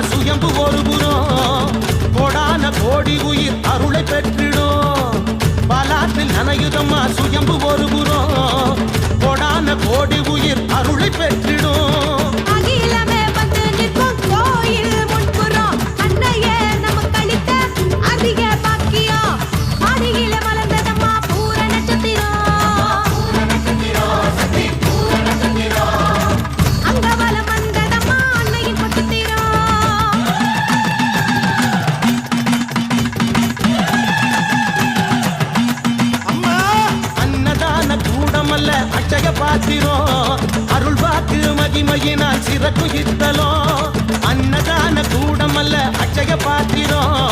சுயம்பு ஒரு புறம் கோடான கோடி உயிர் அருளை பெற்றிடும் பலாத்தில் நனையுதம்மா சுயம்பு ஒரு புறம் கோடான கோடி உயிர் அருளை பெற்றிடும் அச்சய பாத்திரம் அருள் வாக்கு மகிமையினால் சிறப்பு இத்தலம் அன்னதான கூடமல்ல அச்சய பாத்திரம்